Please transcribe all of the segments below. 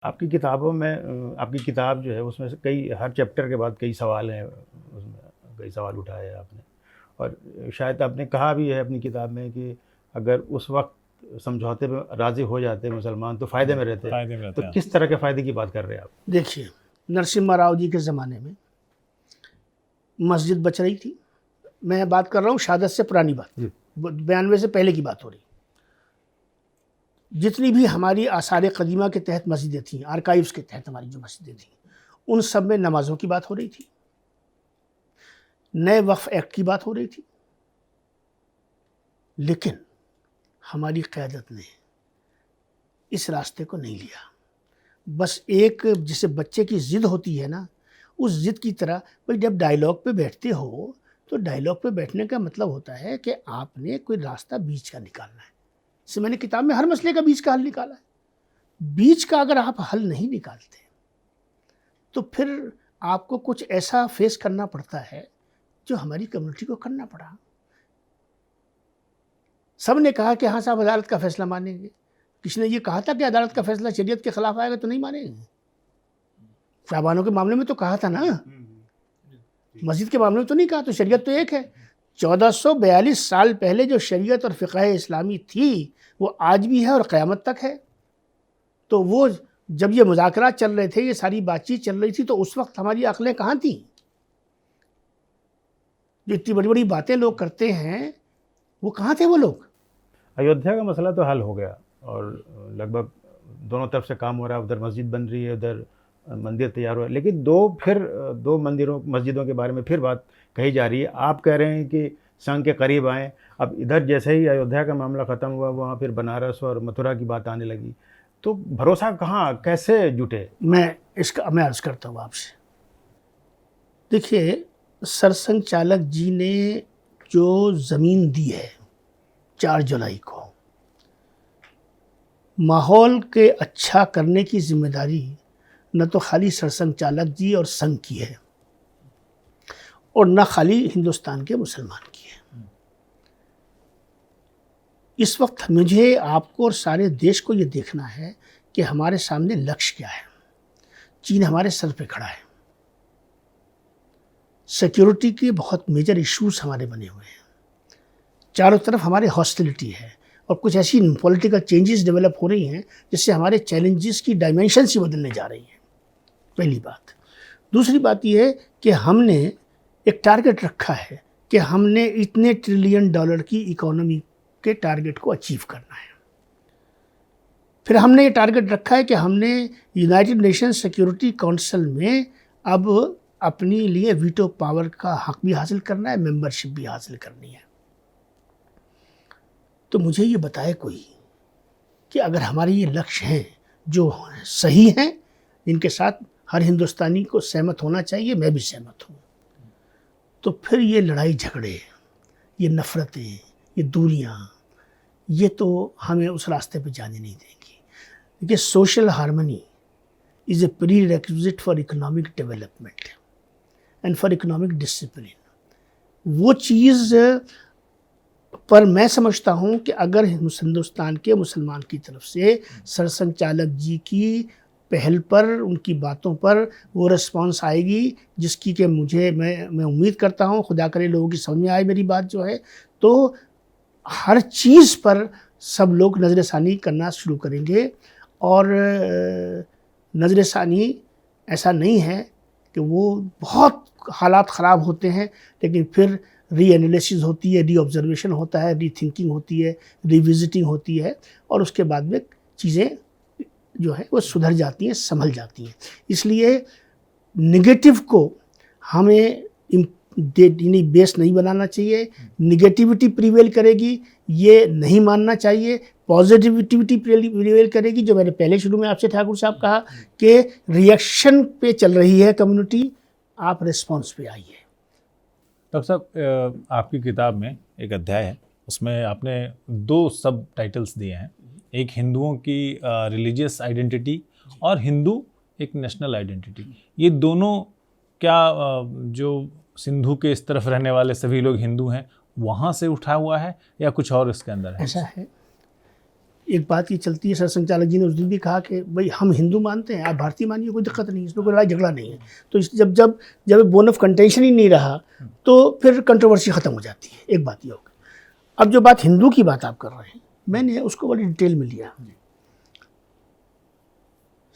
आपकी किताबों में आपकी किताब जो है उसमें से कई हर चैप्टर के बाद कई सवाल हैं, उसमें कई सवाल उठाए हैं आपने। और शायद आपने कहा भी है अपनी किताब में कि अगर उस वक्त समझौते में राज़ी हो जाते मुसलमान तो फ़ायदे में रहते। फ़ायदे में रहते तो हैं। किस तरह के फ़ायदे की बात कर रहे हैं आप? देखिए, नरसिम्हा राव जी के ज़माने में मस्जिद बच रही थी। मैं बात कर रहा हूँ शहादत से पुरानी बात, जी। 92 से पहले की बात हो रही। जितनी भी हमारी आसार कदीमा के तहत मस्जिदें थीं, आर्काइव्स के तहत हमारी जो मस्जिदें थीं, उन सब में नमाज़ों की बात हो रही थी, नए वक्फ एक्ट की बात हो रही थी। लेकिन हमारी क़यादत ने इस रास्ते को नहीं लिया। बस एक जिसे बच्चे की ज़िद होती है ना, उस ज़िद की तरह। भाई जब डायलॉग पे बैठते हो तो डायलॉग पे बैठने का मतलब होता है कि आपने कोई रास्ता बीच का निकालना है। इससे मैंने किताब में हर मसले का बीच का हल निकाला है। बीच का अगर आप हल नहीं निकालते तो फिर आपको कुछ ऐसा फेस करना पड़ता है जो हमारी कम्युनिटी को करना पड़ा। सब ने कहा कि हाँ साहब अदालत का फैसला मानेंगे। किसी ने ये कहा था कि अदालत का फैसला शरीयत के खिलाफ आएगा तो नहीं मानेंगे? साहबानों के मामले में तो कहा था ना, मस्जिद के मामले में तो नहीं कहा। तो शरीयत तो एक है। 1442 साल पहले जो शरीयत और फ़िक़्ह इस्लामी थी वो आज भी है और क़यामत तक है। तो वो जब ये मुज़ाकरात चल रहे थे, ये सारी बातचीत चल रही थी, तो उस वक्त हमारी अक़लें कहाँ थीं? जो इतनी बड़ी बड़ी बातें लोग करते हैं वो कहाँ थे वो लोग? अयोध्या का मसला तो हल हो गया और लगभग दोनों तरफ से काम हो रहा है। उधर मस्जिद बन रही है, उधर मंदिर तैयार हुआ है। लेकिन दो मस्जिदों के बारे में फिर बात कही जा रही है। आप कह रहे हैं कि संघ के करीब आएँ। अब इधर जैसे ही अयोध्या का मामला ख़त्म हुआ, वहाँ फिर बनारस और मथुरा की बात आने लगी। तो भरोसा कहाँ, कैसे जुटे? मैं अर्ज़ करता हूँ आपसे। देखिए, सरसंघ चालक जी ने जो ज़मीन दी है 4 जुलाई को, माहौल के अच्छा करने की ज़िम्मेदारी न तो खाली सरसंघ चालक जी और संघ की है और न खाली हिंदुस्तान के मुसलमान की है। इस वक्त मुझे, आपको और सारे देश को ये देखना है कि हमारे सामने लक्ष्य क्या है। चीन हमारे सर पे खड़ा है। सिक्योरिटी के बहुत मेजर इश्यूज हमारे बने हुए हैं। चारों तरफ हमारे हॉस्टिलिटी है और कुछ ऐसी पॉलिटिकल चेंजेस डेवलप हो रही हैं जिससे हमारे चैलेंजेस की डायमेंशंस ही बदलने जा रही हैं। पहली बात। दूसरी बात यह है कि हमने एक टारगेट रखा है कि हमने इतने ट्रिलियन डॉलर की इकोनॉमी के टारगेट को अचीव करना है। फिर हमने ये टारगेट रखा है कि हमने यूनाइटेड नेशन सिक्योरिटी काउंसिल में अब अपने लिए वीटो पावर का हक भी हासिल करना है, मेंबरशिप भी हासिल करनी है। तो मुझे ये बताए कोई कि अगर हमारे ये लक्ष्य हैं जो सही हैं, इनके साथ हर हिंदुस्तानी को सहमत होना चाहिए, मैं भी सहमत हूँ, तो फिर ये लड़ाई झगड़े, ये नफ़रतें, ये दूरियाँ, ये तो हमें उस रास्ते पे जाने नहीं देंगी। देखिए, social harmony is a prerequisite for economic development and for economic discipline. वो चीज़ पर मैं समझता हूँ कि अगर हिंदुस्तान के मुसलमान की तरफ से सरसंघ चालक जी की पहल पर, उनकी बातों पर वो रिस्पांस आएगी जिसकी कि मैं उम्मीद करता हूँ, खुदा करे लोगों की समझ में आए मेरी बात जो है, तो हर चीज़ पर सब लोग नज़रसानी करना शुरू करेंगे। और नज़रसानी ऐसा नहीं है कि वो बहुत हालात ख़राब होते हैं, लेकिन फिर री एनालिसिस होती है, री ऑब्जर्वेशन होता है, री थिंकिंग होती है, रिविजिटिंग होती है और उसके बाद में चीज़ें जो है वो सुधर जाती हैं, संभल जाती हैं। इसलिए नेगेटिव को हमें बेस नहीं बनाना चाहिए। निगेटिविटी प्रिवेल करेगी ये नहीं मानना चाहिए। पॉजिटिविटी प्रिवेल करेगी, जो मैंने पहले शुरू में आपसे ठाकुर साहब कहा कि रिएक्शन पे चल रही है कम्युनिटी, आप रिस्पॉन्स पे आइए। डॉक्टर साहब, आपकी किताब में एक अध्याय है, उसमें आपने 2 सब टाइटल्स दिए हैं। एक हिंदुओं की रिलीजियस आइडेंटिटी और हिंदू एक नेशनल आइडेंटिटी। ये दोनों क्या जो सिंधु के इस तरफ रहने वाले सभी लोग हिंदू हैं वहाँ से उठा हुआ है या कुछ और इसके अंदर है? ऐसा है, एक बात ये चलती है, सरसंघचालक जी ने उस दिन भी कहा कि भाई हम हिंदू मानते हैं, आप भारतीय मानिए, कोई दिक्कत नहीं, इसमें कोई लड़ाई झगड़ा नहीं है। तो जब जब जब बोन ऑफ कंटेंशन ही नहीं रहा तो फिर कंट्रोवर्सी ख़त्म हो जाती है। एक बात ये होगी। अब जो बात हिंदू की बात आप कर रहे हैं, मैंने उसको बड़ी डिटेल में लिया।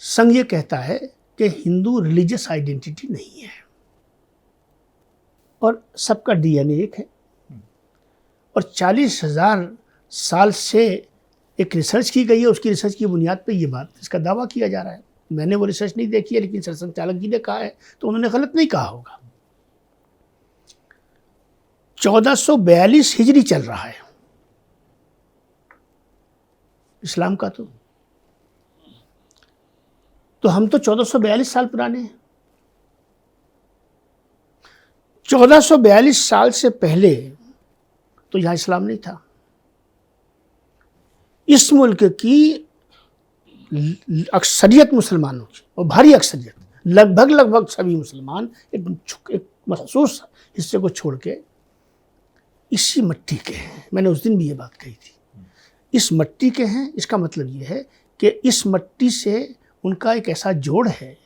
संघ ये कहता है कि हिंदू रिलीजियस आइडेंटिटी नहीं है और सबका डीएनए एक है, और 40,000 साल से एक रिसर्च की गई है, उसकी रिसर्च की बुनियाद पे ये बात, इसका दावा किया जा रहा है। मैंने वो रिसर्च नहीं देखी है, लेकिन सरसंघचालक जी ने कहा है तो उन्होंने गलत नहीं कहा होगा। 1442 हिजरी चल रहा है इस्लाम का, तो हम तो 1442 साल पुराने हैं। 1442 साल से पहले तो यहाँ इस्लाम नहीं था। इस मुल्क की अक्सरियत मुसलमानों की, और भारी अक्सरियत, लगभग सभी मुसलमान एक मखसूस हिस्से को छोड़ के इसी मिट्टी के हैं। मैंने उस दिन भी ये बात कही थी, इस मिट्टी के हैं। इसका मतलब ये है कि इस मिट्टी से उनका एक ऐसा जोड़ है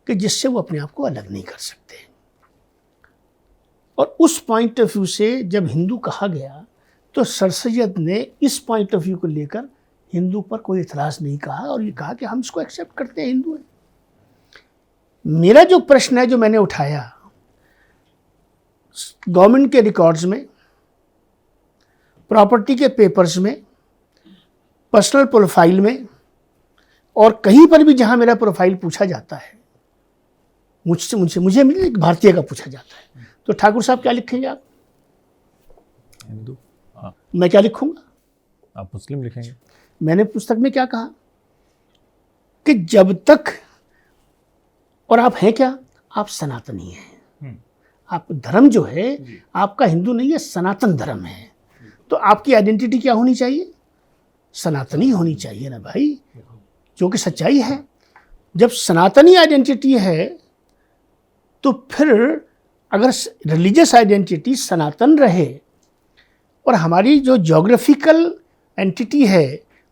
कि जिससे वो अपने आप को अलग नहीं कर सकते। और उस पॉइंट ऑफ व्यू से जब हिंदू कहा गया तो सर सैयद ने इस पॉइंट ऑफ व्यू को लेकर हिंदू पर कोई इतराज़ नहीं कहा और ये कहा कि हम इसको एक्सेप्ट करते हैं, हिंदू है। मेरा जो प्रश्न है, जो मैंने उठाया, गवर्नमेंट के रिकॉर्ड्स में, प्रॉपर्टी के पेपर्स में, पर्सनल प्रोफाइल में, और कहीं पर भी जहां मेरा प्रोफाइल पूछा जाता है, मुझे एक भारतीय का पूछा जाता है, तो ठाकुर साहब क्या लिखेंगे आप? हिंदू। मैं क्या लिखूंगा? आप मुस्लिम लिखेंगे। मैंने पुस्तक में क्या कहा कि जब तक, और आप हैं क्या? आप सनातनी हैं। आप धर्म जो है आपका हिंदू नहीं है, सनातन धर्म है। तो आपकी आइडेंटिटी क्या होनी चाहिए? सनातनी होनी चाहिए ना भाई, जो कि सच्चाई है। जब सनातनी आइडेंटिटी है तो फिर अगर रिलीजियस आइडेंटिटी सनातन रहे और हमारी जो ज्योग्राफिकल एंटिटी है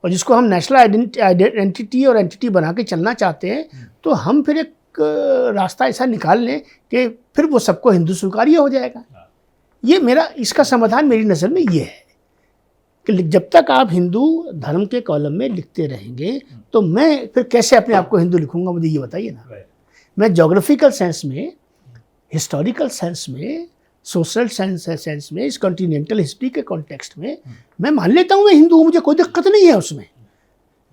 और जिसको हम नेशनल एंटिटी और एंटिटी बना के चलना चाहते हैं, तो हम फिर एक रास्ता ऐसा निकाल लें कि फिर वो सबको हिंदू स्वीकार्य हो जाएगा। ये मेरा, इसका समाधान मेरी नज़र में ये है कि जब तक आप हिंदू धर्म के कॉलम में लिखते रहेंगे तो मैं फिर कैसे अपने आप को हिंदू लिखूंगा? मुझे ये बताइए ना। मैं ज्योग्राफिकल सेंस में, हिस्टोरिकल सेंस में, सोशल सेंस में, इस कॉन्टिनेंटल हिस्ट्री के कॉन्टेक्स्ट में मैं मान लेता हूँ मैं हिंदू हूँ, मुझे कोई दिक्कत नहीं है उसमें।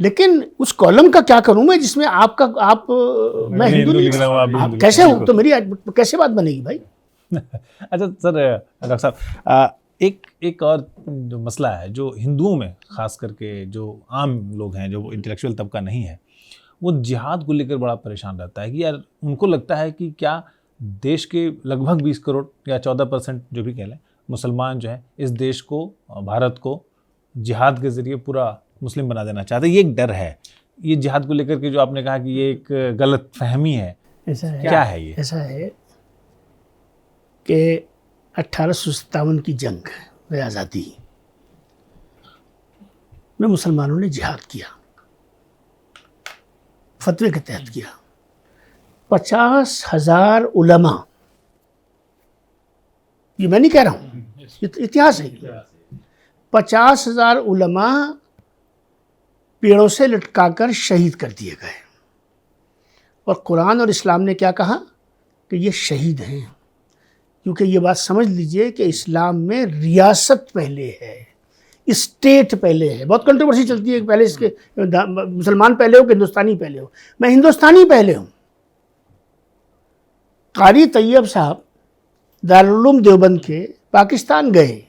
लेकिन उस कॉलम का क्या करूँ मैं जिसमें मैं हिंदू नहीं हूँ? कैसे हूँ? तो मेरी कैसे बात बनेगी भाई? अच्छा सर, डॉक्टर साहब, एक और जो मसला है जो हिंदुओं में खास करके जो आम लोग हैं, जो इंटेलेक्चुअल तबका नहीं है, वो जिहाद को लेकर बड़ा परेशान रहता है कि यार उनको लगता है कि क्या देश के लगभग 20 करोड़ या 14% जो भी कह लें मुसलमान जो है इस देश को, भारत को जिहाद के ज़रिए पूरा मुस्लिम बना देना चाहते हैं। ये एक डर है, ये जिहाद को लेकर के जो आपने कहा कि ये एक गलत फहमी है, ऐसा है। क्या है ये? ऐसा है कि 1857 की जंग आज़ादी में मुसलमानों ने जिहाद किया, फतवे के तहत किया। 50,000 उलमा, ये मैं नहीं कह रहा हूँ, इतिहास है, 50,000 उलमा पेड़ों से लटकाकर शहीद कर दिए गए। और कुरान और इस्लाम ने क्या कहा कि ये शहीद हैं, क्योंकि ये बात समझ लीजिए कि इस्लाम में रियासत पहले है, स्टेट पहले है। बहुत कंट्रोवर्सी चलती है, पहले इसके मुसलमान पहले हो कि हिंदुस्तानी पहले हो। मैं हिंदुस्तानी पहले हूँ। कारी तैयब साहब दारुल उलूम देवबंद के पाकिस्तान गए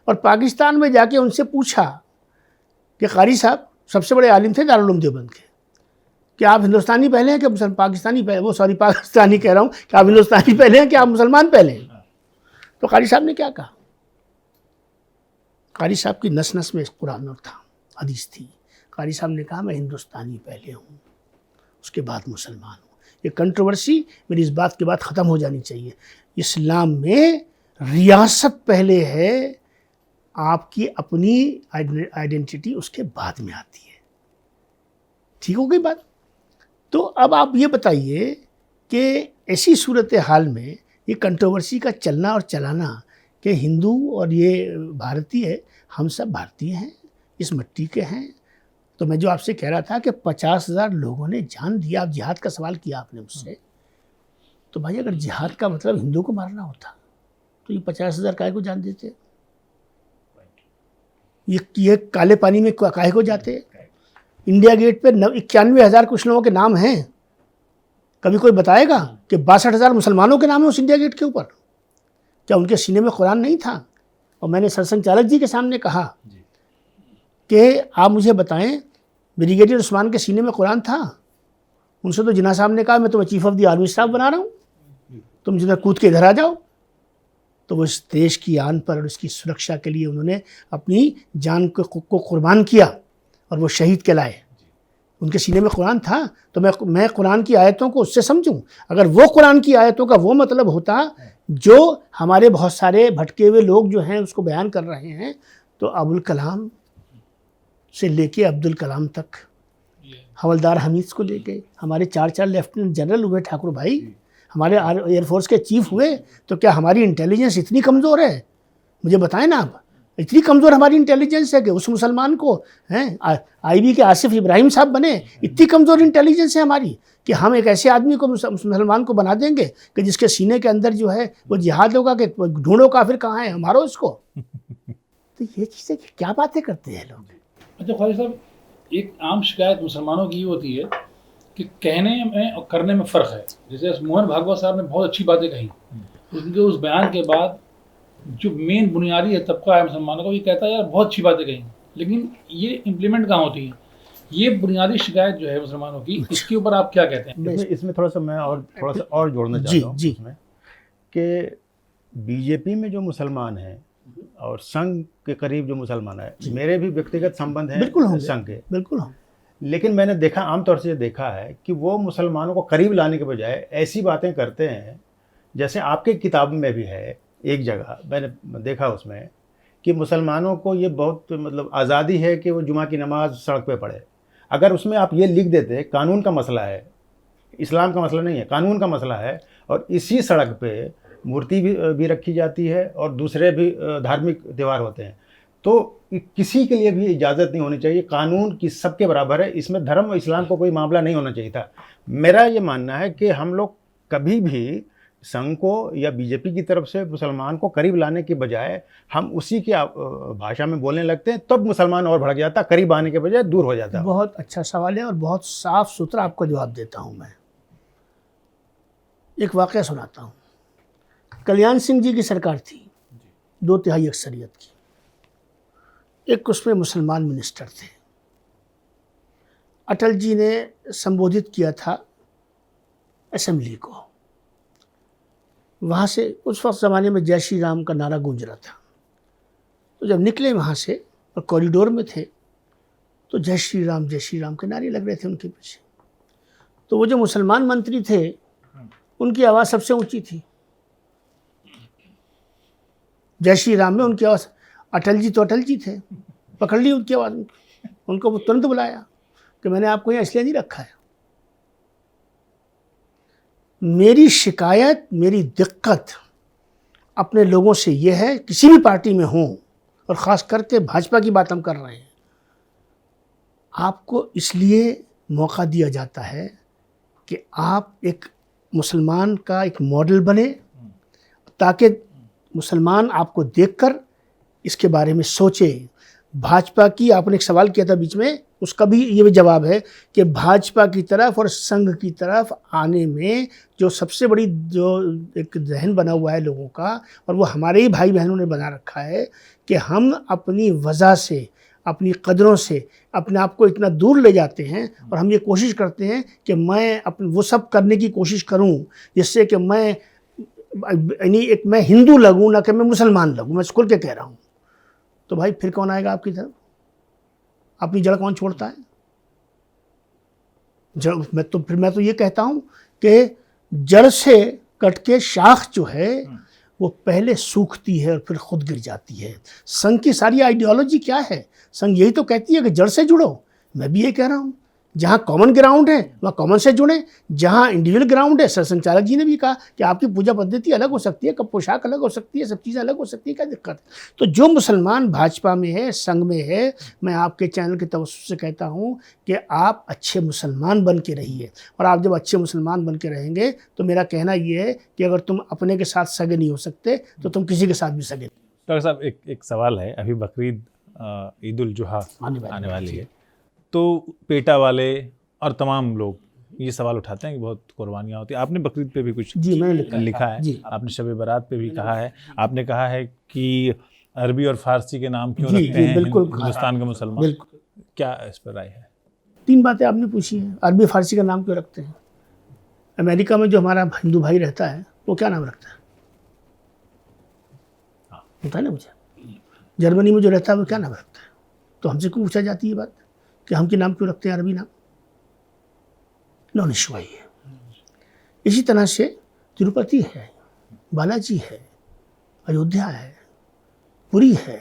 और पाकिस्तान में जाके उनसे पूछा कि कारी साहब, सबसे बड़े आलिम थे दारुल उलूम देवबंद के, कि आप हिंदुस्तानी पहले हैं कि पाकिस्तानी पहले? पाकिस्तानी कह रहा हूँ कि आप हिंदुस्तानी पहले हैं कि आप मुसलमान पहले हैं? तो कारी साहब ने क्या कहा? कारी साहब की नस नस में कुरान था, हदीस थी। कारी साहब ने कहा मैं हिंदुस्तानी पहले हूँ, उसके बाद मुसलमान हूँ। ये कंट्रोवर्सी मेरी इस बात के बाद ख़त्म हो जानी चाहिए। इस्लाम में रियासत पहले है, आपकी अपनी आइडेंटिटी उसके बाद में आती है। ठीक हो गई बात? तो अब आप ये बताइए कि ऐसी सूरत हाल में ये कंट्रोवर्सी का चलना और चलाना कि हिंदू और ये भारतीय, हम सब भारतीय हैं, इस मिट्टी के हैं। तो मैं जो आपसे कह रहा था कि 50,000 लोगों ने जान दिया। आप जिहाद का सवाल किया आपने मुझसे, तो भाई अगर जिहाद का मतलब हिंदू को मारना होता तो ये 50,000 काहे को जान देते? ये काले पानी में काहे को जाते? इंडिया गेट पे 91,000 कुछ लोगों के नाम हैं। कभी कोई बताएगा कि 62,000 मुसलमानों के नाम है उस इंडिया गेट के ऊपर? क्या उनके सीने में कुरान नहीं था? और मैंने सरसंघचालक जी के सामने कहा कि आप मुझे बताएं, ब्रिगेडियर उस्मान के सीने में कुरान था? उनसे तो जिन्ना साहब ने कहा मैं तुम्हें chief of the army staff बना रहा हूँ, तुम जिधर कूद के इधर आ जाओ। तो वो इस देश की आन पर और उसकी सुरक्षा के लिए उन्होंने अपनी जान को कुर्बान किया और वो शहीद कहलाए। उनके सीने में कुरान था तो मैं कुरान की आयतों को उससे समझूं। अगर वो कुरान की आयतों का वो मतलब होता जो हमारे बहुत सारे भटके हुए लोग जो हैं उसको बयान कर रहे हैं, तो अबुल कलाम से लेके अब्दुल कलाम तक, हवलदार हमीद को लेके हमारे 4 लेफ्टिनेंट जनरल हुए ठाकुर भाई, हमारे एयरफोर्स के चीफ हुए। तो क्या हमारी इंटेलिजेंस इतनी कमज़ोर है? मुझे बताएं ना आप, इतनी कमज़ोर हमारी इंटेलिजेंस है कि उस मुसलमान को हैं आईबी के आसिफ इब्राहिम साहब बने? इतनी कमज़ोर इंटेलिजेंस है हमारी कि हम एक ऐसे आदमी को मुसलमान को बना देंगे कि जिसके सीने के अंदर जो है वो जिहाद होगा कि ढूंढो काफिर कहाँ है, मारो इसको। तो ये चीज़ें क्या बातें करते हैं लोग। अच्छा ख्वाजा साहब, एक आम शिकायत मुसलमानों की ये होती है कि कहने में और करने में फ़र्क है। जैसे मोहन भागवत साहब ने बहुत अच्छी बातें कही, उनके उस बयान के बाद जो मेन बुनियादी है तबका है मुसलमानों का, ये कहता है यार बहुत अच्छी बातें कही, लेकिन ये इम्प्लीमेंट कहाँ होती है? ये बुनियादी शिकायत जो है मुसलमानों की, इसके ऊपर आप क्या कहते हैं? इसमें थोड़ा सा मैं थोड़ा सा और जोड़ना चाहता हूँ इसमें कि बीजेपी में जो मुसलमान हैं और संघ के करीब जो मुसलमान है, मेरे भी व्यक्तिगत संबंध हैं संघ के, बिल्कुल। लेकिन मैंने देखा, आमतौर से देखा है कि वो मुसलमानों को करीब लाने के बजाय ऐसी बातें करते हैं, जैसे आपके किताब में भी है एक जगह मैंने देखा उसमें कि मुसलमानों को ये बहुत मतलब आज़ादी है कि वो जुमा की नमाज सड़क पे पढ़े। अगर उसमें आप ये लिख देते कानून का मसला है, इस्लाम का मसला नहीं है, कानून का मसला है, और इसी सड़क पे मूर्ति भी रखी जाती है और दूसरे भी धार्मिक त्यौहार होते हैं, तो किसी के लिए भी इजाज़त नहीं होनी चाहिए। कानून की सबके बराबर है, इसमें धर्म और इस्लाम को कोई मामला नहीं होना चाहिए था। मेरा ये मानना है कि हम लोग कभी भी संघ को या बीजेपी की तरफ से मुसलमान को करीब लाने के बजाय हम उसी की भाषा में बोलने लगते हैं, तब मुसलमान और भड़क जाता, करीब आने के बजाय दूर हो जाता। बहुत अच्छा सवाल है और बहुत साफ सुथरा आपको जवाब देता हूँ मैं। एक वाक़या सुनाता हूँ। कल्याण सिंह जी की सरकार थी, 2/3 अक्सरियत की। एक उसमें मुसलमान मिनिस्टर थे। अटल जी ने संबोधित किया था असेंबली को। वहाँ से उस वक्त ज़माने में जय श्री राम का नारा गूंज रहा था। तो जब निकले वहाँ से और कॉरिडोर में थे तो जय श्री राम के नारे लग रहे थे उनके पीछे। तो वो जो मुसलमान मंत्री थे उनकी आवाज़ सबसे ऊंची थी। जय श्री राम में उनकी आवाज़, अटल जी तो अटल जी थे, पकड़ ली उनकी आवाज़। उनको वो तुरंत बुलाया कि मैंने आपको यहाँ इसलिए नहीं रखा है। मेरी शिकायत, मेरी दिक्कत अपने लोगों से ये है, किसी भी पार्टी में हों और ख़ास करके भाजपा की बात हम कर रहे हैं, आपको इसलिए मौका दिया जाता है कि आप एक मुसलमान का एक मॉडल बने, ताकि मुसलमान आपको देखकर इसके बारे में सोचे। भाजपा की, आपने एक सवाल किया था बीच में, उसका भी ये भी जवाब है कि भाजपा की तरफ और संघ की तरफ आने में जो सबसे बड़ी जो एक जहन बना हुआ है लोगों का, और वो हमारे ही भाई बहनों ने बना रखा है कि हम अपनी वजह से, अपनी कदरों से अपने आप को इतना दूर ले जाते हैं और हम ये कोशिश करते हैं कि मैं वो सब करने की कोशिश करूं जिससे कि मैं मैं हिंदू लगूं, ना कि मैं मुसलमान लगूं। मैं खुल के कह रहा हूं। तो भाई फिर कौन आएगा आपकी तरफ? अपनी जड़ कौन छोड़ता है? जड़ मैं तो ये कहता हूं कि जड़ से कट के शाख जो है वो पहले सूखती है और फिर खुद गिर जाती है। संघ की सारी आइडियोलॉजी क्या है? संघ यही तो कहती है कि जड़ से जुड़ो। मैं भी ये कह रहा हूँ, जहाँ कॉमन ग्राउंड है वहाँ कॉमन से जुड़ें, जहाँ इंडिविजुअल ग्राउंड है, सरसंघचालक जी ने भी कहा कि आपकी पूजा पद्धति अलग हो सकती है, कब पोशाक अलग हो सकती है, सब चीज़ें अलग हो सकती है, क्या दिक्कत है? तो जो मुसलमान भाजपा में है, संघ में है, मैं आपके चैनल के तवज्जुह से कहता हूँ कि आप अच्छे मुसलमान बन के रहिए। और आप जब अच्छे मुसलमान बन के रहेंगे तो मेरा कहना ये है कि अगर तुम अपने के साथ सगे नहीं हो सकते तो तुम किसी के साथ भी सगे नहीं। डॉक्टर साहब, एक सवाल है, अभी बकरीद ईद उल जुहा आने वाली है, तो पेटा वाले और तमाम लोग ये सवाल उठाते हैं कि बहुत कुर्बानियाँ होती हैं। आपने बकरीद पे भी कुछ जी मैंने लिखा है जी। आपने शब बारात पे भी कहा है, आपने कहा है कि अरबी और फारसी के नाम क्यों जी, रखते जी, हैं बिल्कुल। हिंदुस्तान के मुसलमान, बिल्कुल। क्या इस पर राय है? 3 बातें आपने पूछी हैं। अरबी फारसी का नाम क्यों रखते हैं? अमेरिका में जो हमारा हिंदू भाई रहता है वो क्या नाम रखता है? पता है ना मुझे। जर्मनी में जो रहता है वो क्या नाम रखता है? तो हमसे क्यों पूछा जाती है बात कि हम के नाम क्यों रखते हैं अरबी नाम? नॉन इशू है। इसी तरह से तिरुपति है, बालाजी है, अयोध्या है, पुरी है,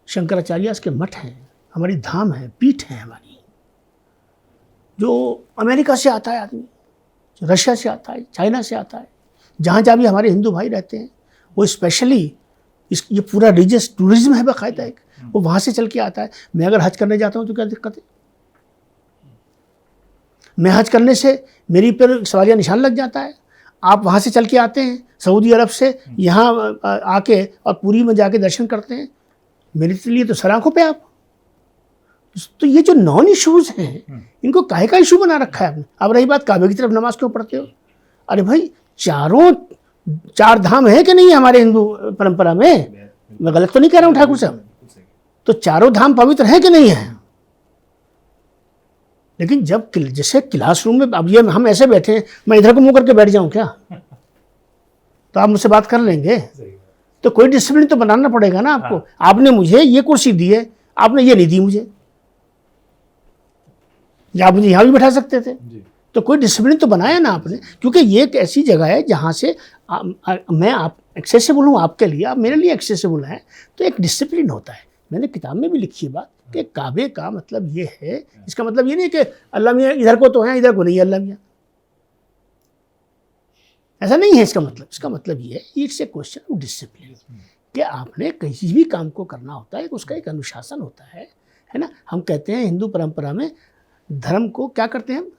शंकराचार्य के मठ हैं, हमारी धाम है, पीठ है हमारी। जो अमेरिका से आता है आदमी, रशिया से आता है, चाइना से आता है, जहाँ जहाँ भी हमारे हिंदू भाई रहते हैं, वो स्पेशली ये पूरा रिलीजियस टूरिज्म है बाकायदा एक, वो वहाँ से चल के आता है। मैं अगर हज करने जाता हूँ तो क्या दिक्कत है? मैं हज करने से मेरी पर सवालिया निशान लग जाता है। आप वहाँ से चल के आते हैं सऊदी अरब से, यहाँ आके और पुरी में जाके दर्शन करते हैं, मेरे लिए तो सलाखों पे आप। तो ये जो नॉन इश्यूज हैं इनको काहे का इशू बना रखा है आपने। अब रही बात काबे की तरफ नमाज क्यों पढ़ते हो? अरे भाई, 4 धाम है कि नहीं है हमारे हिंदू परंपरा में? मैं गलत तो नहीं कह रहा हूँ ठाकुर साहब? तो 4 धाम पवित्र है कि नहीं है? लेकिन जब जैसे क्लासरूम में अब ये हम ऐसे बैठे हैं, मैं इधर को मुंह करके बैठ जाऊं क्या? तो आप मुझसे बात कर लेंगे? तो कोई डिसिप्लिन तो बनाना पड़ेगा ना आपको। आपने मुझे ये कुर्सी दी है, आपने ये नहीं दी मुझे, या आप मुझे यहाँ भी बैठा सकते थे। तो कोई डिसिप्लिन तो बनाया ना आपने, क्योंकि ये एक ऐसी जगह है जहाँ से मैं आप एक्सेसिबल हूँ आपके लिए, आप मेरे लिए एक्सेसिबल हैं, तो एक डिसिप्लिन होता है। मैंने किताब में भी लिखी है बात कि काबे का मतलब ये है, इसका मतलब ये नहीं कि अल्लाह मियाँ इधर को तो है इधर को नहीं है अल्लाह मियाँ, ऐसा नहीं है इसका मतलब। इसका मतलब ये है it's a question of discipline, कि आपने किसी भी काम को करना होता है, उसका एक अनुशासन होता है ना। हम कहते हैं हिंदू परंपरा में धर्म को क्या करते हैं हम?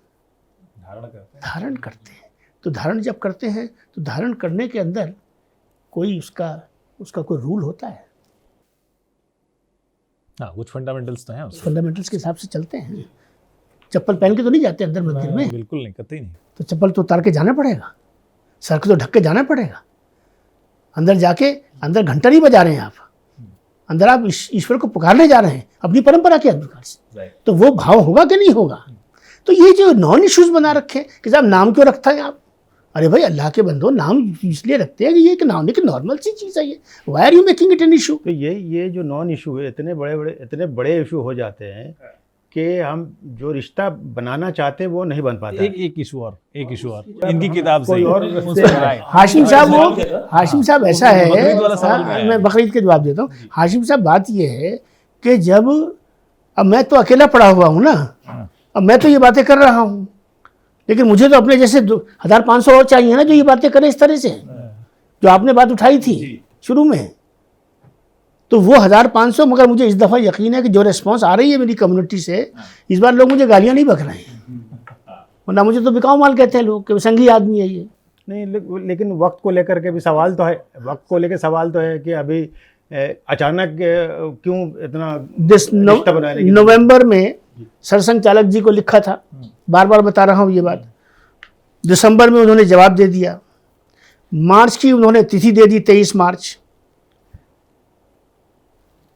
धारण करते हैं। तो धारण जब करते हैं तो धारण करने के अंदर कोई उसका कोई रूल होता है? हाँ, कुछ फंडामेंटल्स तो हैं उसके। फंडामेंटल्स के हिसाब से चलते हैं। चप्पल पहन के तो नहीं जाते अंदर मंदिर में, बिल्कुल नहीं, कतई नहीं। तो चप्पल तो उतार के जाना पड़ेगा, सर को तो ढक के जाना पड़ेगा। अंदर जाके अंदर घंटा नहीं बजा रहे हैं आप, अंदर आप ईश्वर को पुकारने जा रहे हैं अपनी परंपरा के अनुसार से, तो वो भाव होगा कि नहीं होगा? तो ये जो नॉन इश्यूज बना रखे कि साहब नाम क्यों रखता है आप? अरे भाई, अल्लाह के बंदो, नाम इसलिए रखते हैं कि ये एक नाम एक नॉर्मल सी चीज़ है। ये why are you making it an issue? तो ये जो नॉन इशू है, इतने बड़े इशू हो जाते हैं कि हम जो रिश्ता बनाना चाहते हैं वो नहीं बन पाता। एक इशू और इनकी किताब से कोई और हाशिम साहब ऐसा है, मैं बकरीद के जवाब देता हूँ। हाशिम साहब, बात ये है कि जब अब मैं तो अकेला पड़ा हुआ हूँ ना, अब मैं तो ये बातें कर रहा हूँ, लेकिन मुझे तो अपने जैसे 1500 और चाहिए ना जो ये बातें करें इस तरह से, जो आपने बात उठाई थी शुरू में। तो वो 1500, मगर मुझे इस दफ़ा यकीन है कि जो रिस्पांस आ रही है मेरी कम्युनिटी से, इस बार लोग मुझे गालियाँ नहीं बक रहे हैं, वरना मुझे तो बिकाऊ माल कहते हैं लोग कि संघी आदमी है ये। नहीं, लेकिन वक्त को लेकर के भी सवाल तो है, वक्त को लेकर सवाल तो है कि अभी अचानक क्यों इतना रिश्ता बनाने की। नवंबर में सरसंघ चालक जी को लिखा था, बार बार बता रहा हूँ ये बात। दिसंबर में उन्होंने जवाब दे दिया, मार्च की उन्होंने तिथि दे दी 23 मार्च,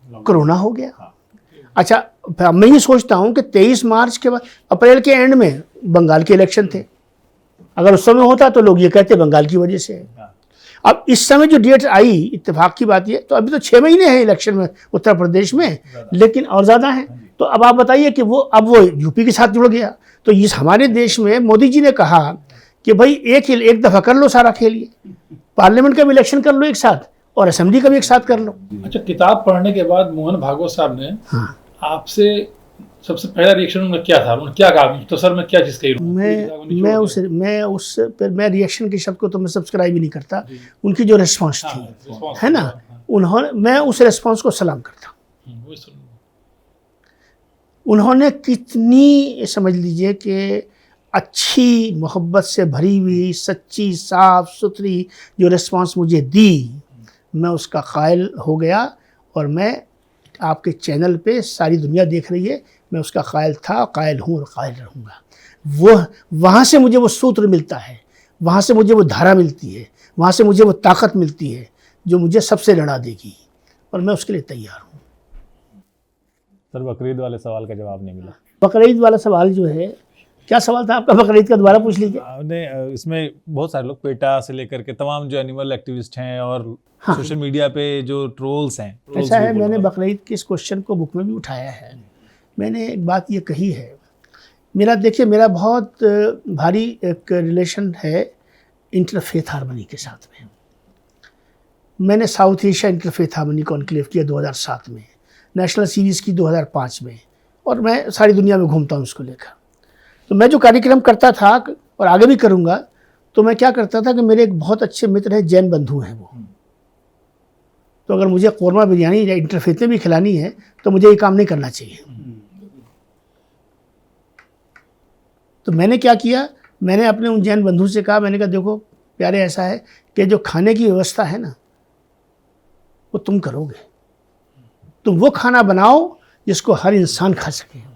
कोरोना हो गया। अच्छा, मैं ये सोचता हूँ कि 23 मार्च के बाद अप्रैल के एंड में बंगाल के इलेक्शन थे, अगर उस समय होता तो लोग ये कहते बंगाल की वजह से। अब इस समय जो डेट आई, इत्तेफाक की बात ये, तो अभी तो 6 महीने हैं इलेक्शन में उत्तर प्रदेश में, लेकिन और ज़्यादा है। तो अब आप बताइए कि अब वो यूपी के साथ जुड़ गया। तो इस हमारे देश में मोदी जी ने कहा कि भाई एक दफ़ा कर लो सारा खेल, ये पार्लियामेंट का भी इलेक्शन कर लो एक साथ और असेंबली का भी एक साथ कर लो। अच्छा, किताब पढ़ने के बाद मोहन भागवत साहब ने हाँ, आपसे सबसे पहला रिएक्शन उनका क्या था? उन्होंने क्या कहा? मुख्तसर में क्या चीज़ कही उन्होंने? मैं रिएक्शन के शब्द को तो मैं सब्सक्राइब ही नहीं करता। उनकी जो रिस्पांस थी, है ना, उन्होंने, मैं उस रिस्पांस को सलाम करता हूँ। उन्होंने कितनी, समझ लीजिए कि अच्छी मोहब्बत से भरी हुई सच्ची साफ सुथरी जो रिस्पांस मुझे दी, मैं उसका कायल हो गया। और मैं आपके चैनल पे सारी दुनिया देख रही है, मैं उसका कायल था, कायल हूँ और कायल रहूँगा। वो वहाँ से मुझे वो सूत्र मिलता है, वहाँ से मुझे वो धारा मिलती है, वहाँ से मुझे वो ताकत मिलती है जो मुझे सबसे लड़ा देगी, और मैं उसके लिए तैयार हूँ। सर, बकरीद वाले सवाल का जवाब नहीं मिला। बकरीद वाला सवाल जो है, क्या सवाल था आपका बकरीद का? दोबारा पूछ लीजिए। आपने इसमें बहुत सारे लोग, पेटा से लेकर के तमाम जो एनिमल एक्टिविस्ट हैं और हाँ। सोशल मीडिया पे जो ट्रोल्स हैं, ऐसा है, मैंने बकरीद के इस क्वेश्चन को बुक में भी उठाया है। मैंने एक बात ये कही है, मेरा, देखिए, मेरा बहुत भारी एक रिलेशन है इंटरफेथ हार्मनी के साथ में। मैंने south Asia interfaith harmony conclave किया 2007 में, नेशनल सीरीज़ की 2005 में, और मैं सारी दुनिया में घूमता हूँ इसको लेकर। तो मैं जो कार्यक्रम करता था और आगे भी करूँगा, तो मैं क्या करता था कि मेरे एक बहुत अच्छे मित्र हैं, जैन बंधु हैं वो, तो अगर मुझे कौरमा बिरयानी या इंटरफेथ में भी खिलानी है तो मुझे ये काम नहीं करना चाहिए। तो मैंने क्या किया, मैंने अपने उन जैन बंधु से कहा, मैंने कहा देखो प्यारे, ऐसा है कि जो खाने की व्यवस्था है ना, वो तुम करोगे, तुम वो खाना बनाओ जिसको हर इंसान खा सके।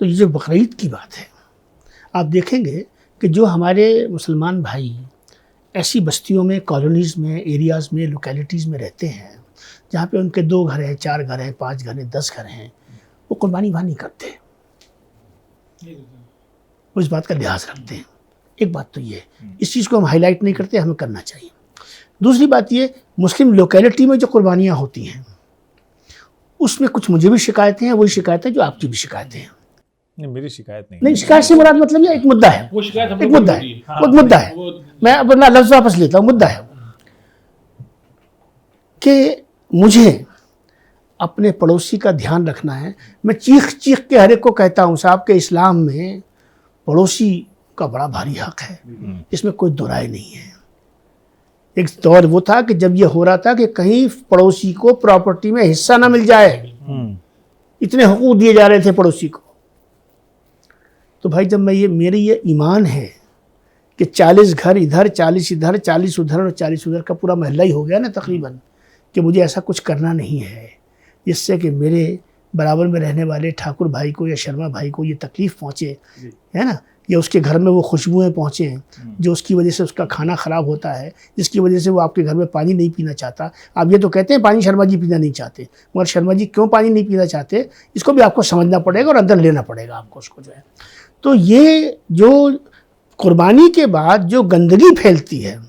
तो ये जो बकरीद की बात है, आप देखेंगे कि जो हमारे मुसलमान भाई ऐसी बस्तियों में, कॉलोनीज़ में, एरियाज़ में, लोकेलिटीज़ में रहते हैं जहाँ पे उनके 2 घर हैं, 4 घर हैं, 5 घर हैं, 10 घर हैं, वो कुर्बानी वहाँ नहीं करते, वो इस बात का लिहाज रखते हैं। एक बात तो ये, इस चीज़ को हम हाईलाइट नहीं करते, हमें करना चाहिए। दूसरी बात ये, मुस्लिम लोकेलिटी में जो कुर्बानियाँ होती हैं उसमें कुछ मुझे भी शिकायतें हैं, वही शिकायतें जो आपकी भी शिकायतें हैं। नहीं, मेरी शिकायत नहीं। नहीं, शिकायत से मुराद मतलब ये एक मुद्दा है, वो शिकायत हम एक लोग मुद्दा को है, होती है। वो मुद्दा है। मैं अपना लफ्ज़ वापस लेता हूँ, मुद्दा है कि मुझे अपने पड़ोसी का ध्यान रखना है। मैं चीख चीख के हर एक को कहता हूँ साहब के इस्लाम में पड़ोसी का बड़ा भारी हक है, इसमें कोई दो राय नहीं है। एक दौर वो था कि जब ये हो रहा था कि कहीं पड़ोसी को प्रॉपर्टी में हिस्सा ना मिल जाए, इतने हुकूक दिए जा रहे थे पड़ोसी को। तो भाई, जब मैं ये, मेरी ये ईमान है कि 40 घर इधर, 40 इधर, 40 उधर और 40 उधर का पूरा महल्ला ही हो गया ना तकरीबन, कि मुझे ऐसा कुछ करना नहीं है जिससे कि मेरे बराबर में रहने वाले ठाकुर भाई को या शर्मा भाई को ये तकलीफ़ पहुँचे, है ना, या उसके घर में वो खुशबुएँ पहुँचें जो उसकी वजह से उसका खाना ख़राब होता है, जिसकी वजह से वो आपके घर में पानी नहीं पीना चाहता। आप ये तो कहते हैं पानी शर्मा जी पीना नहीं चाहते, मगर शर्मा जी क्यों पानी नहीं पीना चाहते, इसको भी आपको समझना पड़ेगा और अंदर लेना पड़ेगा आपको उसको, जो है। तो ये जो कुर्बानी के बाद जो गंदगी फैलती है,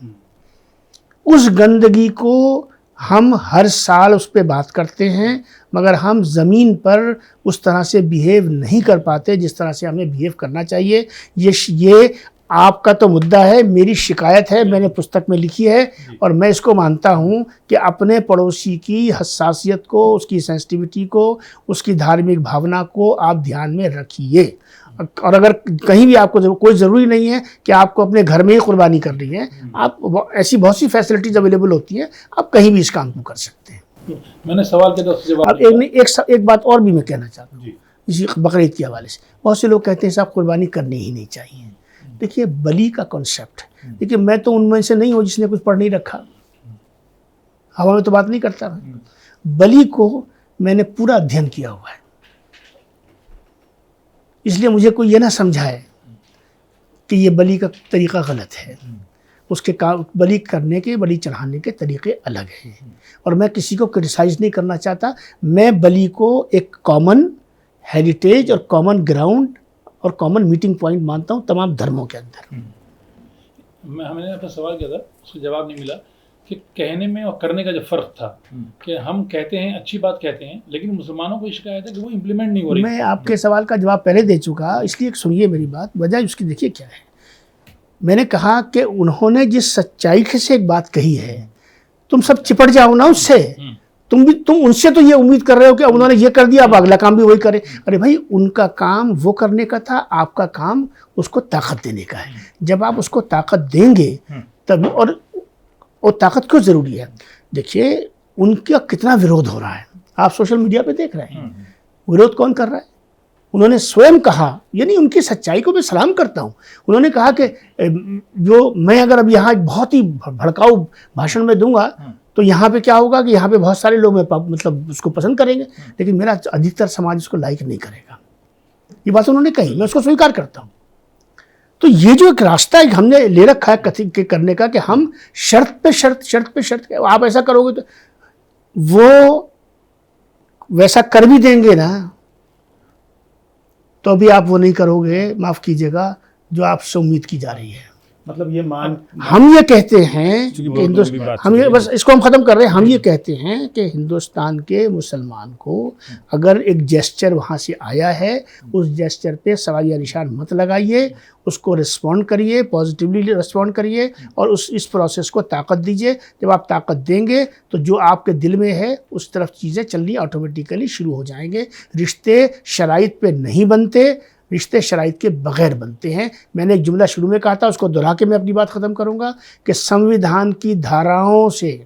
उस गंदगी को हम हर साल उस पर बात करते हैं, मगर हम ज़मीन पर उस तरह से बिहेव नहीं कर पाते जिस तरह से हमें बिहेव करना चाहिए। ये आपका तो मुद्दा है, मेरी शिकायत है, मैंने पुस्तक में लिखी है, और मैं इसको मानता हूँ कि अपने पड़ोसी की हसासियत को, उसकी सेंसिटिविटी को, उसकी धार्मिक भावना को आप ध्यान में रखिए। और अगर कहीं भी आपको कोई ज़रूरी नहीं है कि आपको अपने घर में ही कुर्बानी करनी है, आप ऐसी बहुत सी फैसिलिटीज़ अवेलेबल होती हैं, आप कहीं भी इस काम को कर सकते हैं। मैंने सवाल के दस जवाब अब एक बात और भी मैं कहना चाहता हूँ इसी बकरीद के हवाले से। बहुत से लोग कहते हैं साहब कुर्बानी करनी ही नहीं चाहिए। देखिए, बलि का कॉन्सेप्ट, देखिए, मैं तो उनमें से नहीं हूँ जिसने कुछ पढ़ नहीं रखा, हवा में तो बात नहीं करता। बलि को मैंने पूरा अध्ययन किया हुआ है, इसलिए मुझे कोई ये ना समझाए कि ये बलि का तरीक़ा गलत है। उसके बलि करने के, बलि चढ़ाने के तरीक़े अलग हैं, और मैं किसी को क्रिटिसाइज़ नहीं करना चाहता। मैं बलि को एक कॉमन हेरिटेज और कॉमन ग्राउंड और कॉमन मीटिंग पॉइंट मानता हूँ तमाम धर्मों के अंदर। मैंने आपका सवाल किया था, उसका जवाब नहीं मिला कि कहने में और करने का जो फ़र्क था, कि हम कहते हैं, अच्छी बात कहते हैं, लेकिन मुसलमानों को शिकायत है कि वो इम्प्लीमेंट नहीं हो रही। मैं आपके सवाल का जवाब पहले दे चुका, इसलिए सुनिए मेरी बात। वजह उसकी देखिए क्या है। मैंने कहा कि उन्होंने जिस सच्चाई से एक बात कही है, तुम सब चिपट जाओ ना उससे। तुम उनसे तो ये उम्मीद कर रहे हो कि उन्होंने ये कर दिया, अब अगला काम भी वही करे। अरे भाई, उनका काम वो करने का था, आपका काम उसको ताकत देने का है। जब आप उसको ताकत देंगे तब, और ताकत क्यों ज़रूरी है? देखिए, उनका कितना विरोध हो रहा है, आप सोशल मीडिया पे देख रहे हैं। विरोध कौन कर रहा है? उन्होंने स्वयं कहा, यानी उनकी सच्चाई को मैं सलाम करता हूँ। उन्होंने कहा कि जो मैं अगर अब यहाँ बहुत ही भड़काऊ भाषण में दूंगा तो यहाँ पे क्या होगा कि यहाँ पे बहुत सारे लोग मतलब उसको पसंद करेंगे, लेकिन मेरा अधिकतर समाज उसको लाइक नहीं करेगा। ये बात उन्होंने कही, मैं उसको स्वीकार करता हूँ। तो ये जो एक रास्ता एक हमने ले रखा है कथित के करने का, कि हम शर्त पे शर्त, आप ऐसा करोगे तो वो वैसा कर भी देंगे ना, तो भी आप वो नहीं करोगे, माफ कीजिएगा, जो आपसे उम्मीद की जा रही है। मतलब ये हम ये कहते हैं कि हम ये बस इसको हम खत्म कर रहे हैं। हम ये कहते हैं कि हिंदुस्तान के मुसलमान को अगर एक जेस्चर वहाँ से आया है, उस जेस्चर पे सवाल या निशान मत लगाइए, उसको रिस्पॉन्ड करिए, पॉजिटिवली रिस्पॉन्ड करिए और इस प्रोसेस को ताकत दीजिए। जब आप ताकत देंगे तो जो आपके दिल में है उस तरफ चीज़ें चलनी ऑटोमेटिकली शुरू हो जाएंगे। रिश्ते शराइत पे नहीं बनते, रिश्ते शराइत के बगैर बनते हैं। मैंने एक जुमला शुरू में कहा था, उसको दोहरा के मैं अपनी बात ख़त्म करूँगा कि संविधान की धाराओं से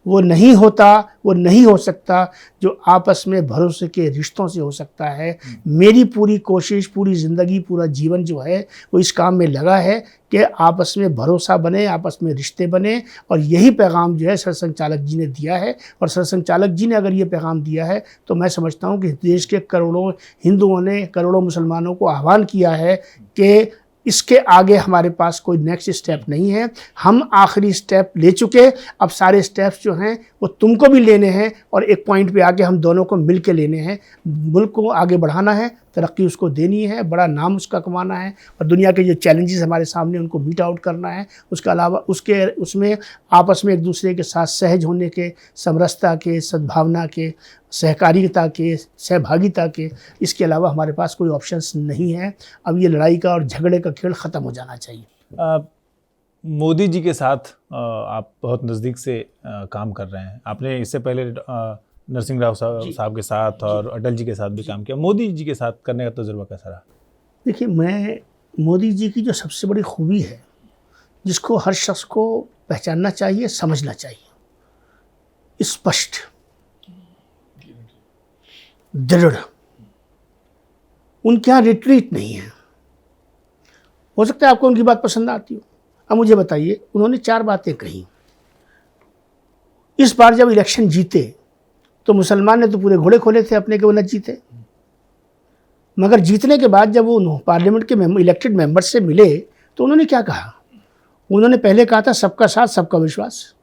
वो नहीं होता, वो नहीं हो सकता जो आपस में भरोसे के रिश्तों से हो सकता है। मेरी पूरी कोशिश, पूरी ज़िंदगी, पूरा जीवन जो है वो इस काम में लगा है कि आपस में भरोसा बने, आपस में रिश्ते बने, और यही पैगाम जो है सरसंघचालक जी ने दिया है। और सरसंघचालक जी ने अगर ये पैगाम दिया है तो मैं समझता हूँ कि देश के करोड़ों हिंदुओं ने, करोड़ों मुसलमानों को आह्वान किया है कि इसके आगे हमारे पास कोई नेक्स्ट स्टेप नहीं है। हम आखिरी स्टेप ले चुके, अब सारे स्टेप्स जो हैं वो तुमको भी लेने हैं और एक पॉइंट पे आके हम दोनों को मिल के लेने हैं। मुल्क को आगे बढ़ाना है, तरक्की उसको देनी है, बड़ा नाम उसका कमाना है, और दुनिया के जो चैलेंजेस हमारे सामने उनको मीट आउट करना है। उसके अलावा उसमें आपस में एक दूसरे के साथ सहज होने के, समरसता के, सद्भावना के, सहकारिता के, सहभागिता के, इसके अलावा हमारे पास कोई ऑप्शंस नहीं है। अब ये लड़ाई का और झगड़े का खेल ख़त्म हो जाना चाहिए। मोदी जी के साथ आप बहुत नज़दीक से काम कर रहे हैं। आपने इससे पहले नरसिंह राव साहब के साथ और अटल जी के साथ भी काम किया। मोदी जी के साथ करने का तजुर्बा कैसा रहा? देखिए, मैं मोदी जी की जो सबसे बड़ी खूबी है, जिसको हर शख्स को पहचानना चाहिए, समझना चाहिए, स्पष्ट, दृढ़। उनके यहाँ रिट्रीट नहीं है। हो सकता है आपको उनकी बात पसंद आती हो। अब मुझे बताइए, उन्होंने 4 बातें कही। इस बार जब इलेक्शन जीते तो मुसलमान ने तो पूरे घोड़े खोले थे अपने के, वो न जीते। मगर जीतने के बाद जब वो पार्लियामेंट के इलेक्टेड मेंबर्स से मिले तो उन्होंने क्या कहा? उन्होंने पहले कहा था सबका साथ सबका विश्वास,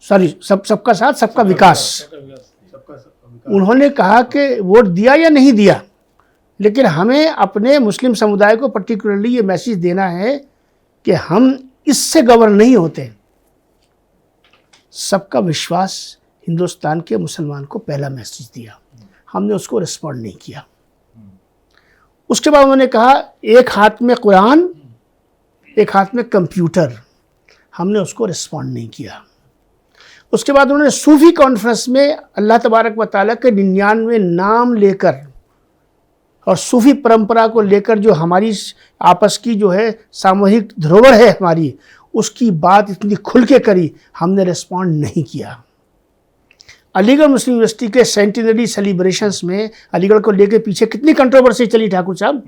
सबका साथ सबका विकास। उन्होंने कहा कि वोट दिया या नहीं दिया, लेकिन हमें अपने मुस्लिम समुदाय को पर्टिकुलरली ये मैसेज देना है कि हम इससे गवर्न नहीं होते। सबका विश्वास हिंदुस्तान के मुसलमान को पहला मैसेज दिया, हमने उसको रिस्पॉन्ड नहीं किया। उसके बाद उन्होंने कहा एक हाथ में कुरान, एक हाथ में कंप्यूटर, हमने उसको रिस्पॉन्ड नहीं किया। उसके बाद उन्होंने सूफी कॉन्फ्रेंस में अल्लाह तबारक व तआला के 99 नाम लेकर और सूफी परंपरा को लेकर जो हमारी आपस की जो है सामूहिक धरोहर है हमारी, उसकी बात इतनी खुल के करी, हमने रिस्पॉन्ड नहीं किया। अलीगढ़ मुस्लिम यूनिवर्सिटी के सेंटिनरी सेलिब्रेशंस में अलीगढ़ को लेकर पीछे कितनी कंट्रोवर्सी चली ठाकुर साहब।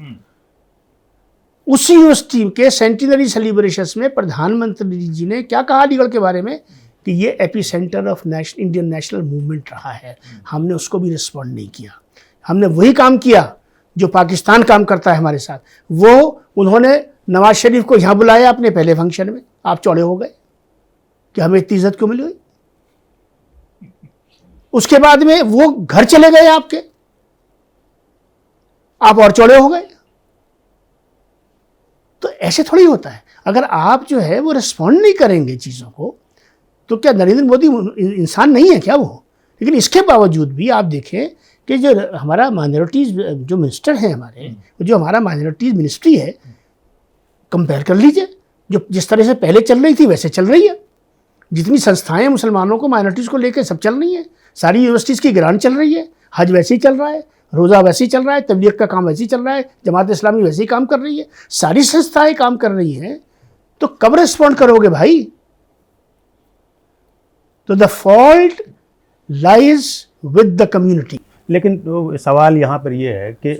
उसी यूनिवर्सिटी के सेंटिनरी सेलिब्रेशंस में प्रधानमंत्री जी ने क्या कहा अलीगढ़ के बारे में कि ये AP centre of Indian national movement रहा है। हमने उसको भी रिस्पॉन्ड नहीं किया। हमने वही काम किया जो पाकिस्तान काम करता है हमारे साथ। वो उन्होंने नवाज शरीफ को यहाँ बुलाया अपने पहले फंक्शन में, आप चौड़े हो गए कि हमें इतनी इज्जत क्यों मिली हुई। उसके बाद में वो घर चले गए आपके, आप और चौड़े हो गए। तो ऐसे थोड़ी होता है। अगर आप जो है वो रिस्पॉन्ड नहीं करेंगे चीज़ों को, तो क्या नरेंद्र मोदी इंसान नहीं है क्या वो? लेकिन इसके बावजूद भी आप देखें कि जो हमारा माइनॉरिटीज़ जो मिनिस्टर हैं हमारे, जो हमारा माइनॉरिटीज़ मिनिस्ट्री है, कंपेयर कर लीजिए, जो जिस तरह से पहले चल रही थी वैसे चल रही है। जितनी संस्थाएं मुसलमानों को, माइनॉरिटीज़ को लेकर सब चल रही हैं, सारी यूनिवर्सिटीज़ की ग्रांट चल रही है, हज वैसे ही चल रहा है, रोज़ा वैसे ही चल रहा है, तबलीग का काम वैसे ही चल रहा है, जमात इस्लामी वैसे ही काम कर रही है, सारी संस्थाएं काम कर रही हैं। तो कब रिस्पॉन्ड करोगे भाई? तो the fault lies with the community. लेकिन तो सवाल यहाँ पर ये है कि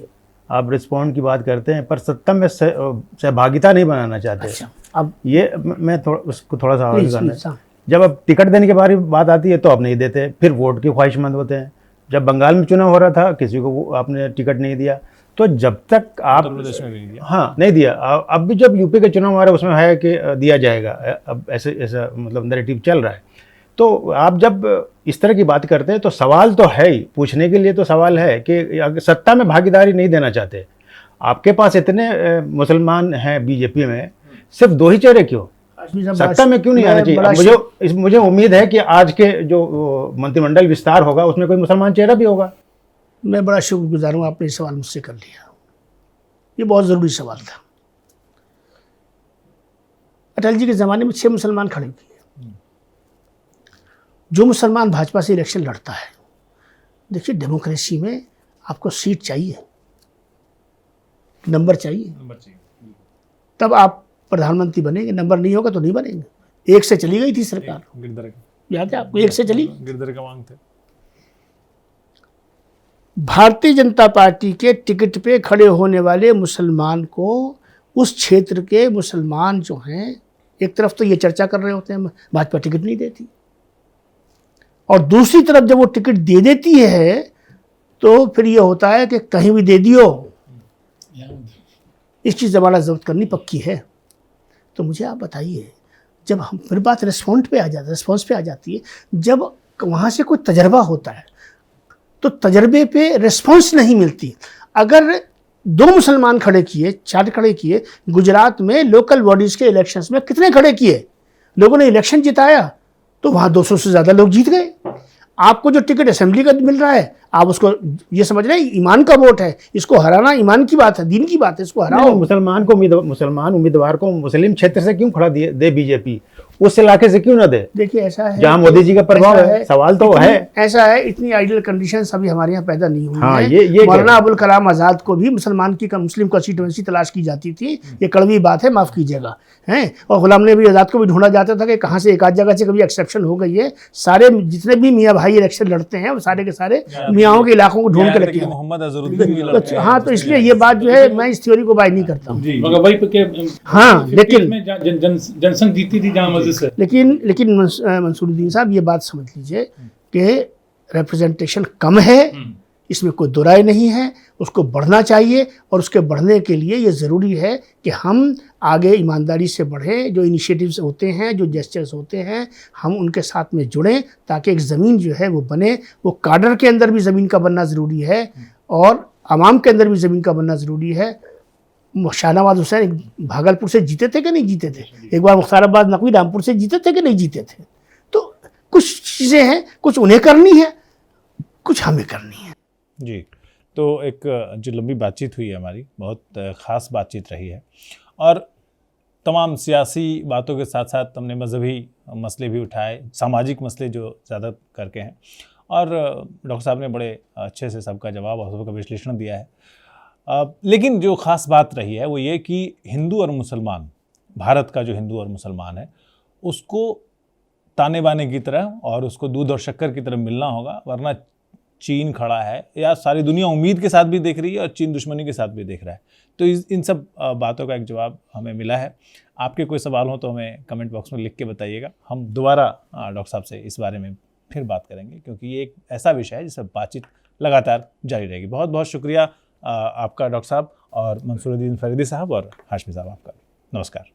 आप रिस्पॉन्ड की बात करते हैं पर सत्ता में सहभागिता नहीं बनाना चाहते। अच्छा, अब ये मैं उसको थोड़ा सा आगे प्लीज करना प्लीज, हाँ। जब अब टिकट देने के बारे में बात आती है तो आप नहीं देते, फिर वोट की ख्वाहिशमंद होते हैं। जब बंगाल में चुनाव हो रहा था किसी को आपने टिकट नहीं दिया, तो जब तक आप उत्तर प्रदेश में भी नहीं दिया। हाँ नहीं दिया। अब भी जब यूपी के चुनाव आ रहे हैं उसमें है कि दिया जाएगा, अब ऐसे ऐसा मतलब नैरेटिव चल रहा है। तो आप जब इस तरह की बात करते हैं तो सवाल तो है ही, पूछने के लिए तो सवाल है कि अगर सत्ता में भागीदारी नहीं देना चाहते, आपके पास इतने मुसलमान हैं बीजेपी में, सिर्फ 2 ही चेहरे क्यों? सत्ता में क्यों नहीं आना चाहिए? मुझे उम्मीद है कि आज के जो मंत्रिमंडल विस्तार होगा उसमें कोई मुसलमान चेहरा भी होगा। मैं बड़ा शुक्रगुजार हूँ, आपने ये सवाल मुझसे कर लिया। ये बहुत ज़रूरी सवाल था। अटल जी के ज़माने में 6 मुसलमान खड़े किए। जो मुसलमान भाजपा से इलेक्शन लड़ता है, देखिए डेमोक्रेसी में आपको सीट चाहिए, नंबर चाहिए, तब आप प्रधानमंत्री बनेंगे। नंबर नहीं होगा तो नहीं बनेंगे। 1 से चली गई थी सरकार, याद है आपको? 1 से चली। गिरधर का मांग थे। भारतीय जनता पार्टी के टिकट पे खड़े होने वाले मुसलमान को, उस क्षेत्र के मुसलमान जो हैं, एक तरफ तो ये चर्चा कर रहे होते हैं भाजपा टिकट नहीं देती, और दूसरी तरफ जब वो टिकट दे देती है तो फिर ये होता है कि कहीं भी दे दियो, इसकी ज़मानत जब्त करनी पक्की है। तो मुझे आप बताइए, जब हम फिर बात रिस्पॉन्स पे आ जाती है, जब वहाँ से कोई तजर्बा होता है तो तजर्बे पे रिस्पॉन्स नहीं मिलती। अगर 2 मुसलमान खड़े किए, 4 खड़े किए, गुजरात में लोकल बॉडीज़ के इलेक्शंस में कितने खड़े किए, लोगों ने इलेक्शन जिताया, तो वहाँ 200 से ज़्यादा लोग जीत गए। आपको जो टिकट असेंबली का मिल रहा है, आप उसको ये समझ रहे हैं ईमान का वोट है, इसको हराना ईमान की बात है, दीन की बात है, इसको हराओ। मुसलमान उम्मीदवार को मुस्लिम क्षेत्र से क्यों खड़ा दे बीजेपी? उस इलाके से क्यों ना दे? देखिए ऐसा है, जहाँ मोदी जी का प्रभाव है, सवाल तो है। ऐसा है, इतनी आइडियल कंडीशंस अभी हमारे यहाँ पैदा नहीं हुई हाँ, है। ये मौलाना अबुल कलाम आज़ाद को भी मुस्लिम कॉन्स्टिट्यूएंसी तलाश की जाती थी। ये कड़वी बात है, माफ़ कीजिएगा, हैं। और गुलाम नबी आज़ाद को भी ढूंढा जाता था कि कहाँ से एक आध जगह से कभी एक्सेप्शन हो गई है। सारे जितने भी मियाँ भाई इलेक्शन लड़ते हैं वो सारे के सारे मियाँओं के इलाकों को ढूंढ के रखे हैं। मोहम्मद अजहरुद्दीन। हाँ, तो इसलिए ये बात जो है, मैं इस थ्योरी को बाय नहीं करता हूँ। मगर वही हाँ, लेकिन जनसंघ जीती थी जहाँ मस्जिद से। लेकिन मंसूरुद्दीन साहब, ये बात समझ लीजिए कि रिप्रेजेंटेशन कम है, इसमें कोई दो राय नहीं है, उसको बढ़ना चाहिए। और उसके बढ़ने के लिए ये ज़रूरी है कि हम आगे ईमानदारी से बढ़ें। जो इनिशिएटिव्स होते हैं, जो जेस्चर्स होते हैं, हम उनके साथ में जुड़ें, ताकि एक ज़मीन जो है वो बने। वो काडर के अंदर भी ज़मीन का बनना ज़रूरी है और आवाम के अंदर भी ज़मीन का बनना ज़रूरी है। शाहनवाज हुसैन भागलपुर से जीते थे कि नहीं जीते थे? एक बार मुख्ताराबाद नकवी रामपुर से जीते थे कि नहीं जीते थे? तो कुछ चीज़ें हैं, कुछ उन्हें करनी है, कुछ हमें करनी है। जी, तो एक जो लंबी बातचीत हुई है हमारी, बहुत ख़ास बातचीत रही है, और तमाम सियासी बातों के साथ साथ हमने मजहबी मसले भी उठाए, सामाजिक मसले जो ज़्यादा करके हैं, और डॉक्टर साहब ने बड़े अच्छे से सबका जवाब और सबका विश्लेषण दिया है। लेकिन जो ख़ास बात रही है वो ये कि हिंदू और मुसलमान, भारत का जो हिंदू और मुसलमान है, उसको ताने बाने की तरह और उसको दूध और शक्कर की तरह मिलना होगा, वरना चीन खड़ा है, या सारी दुनिया उम्मीद के साथ भी देख रही है और चीन दुश्मनी के साथ भी देख रहा है। तो इन सब बातों का एक जवाब हमें मिला है। आपके कोई सवाल हो तो हमें कमेंट बॉक्स में लिख के बताइएगा। हम दोबारा डॉक्टर साहब से इस बारे में फिर बात करेंगे, क्योंकि ये एक ऐसा विषय है जिस पर बातचीत लगातार जारी रहेगी। बहुत बहुत शुक्रिया आपका डॉक्टर साहब, और मंसूरुद्दीन फरीदी साहब और हाशमी साहब आपका। नमस्कार।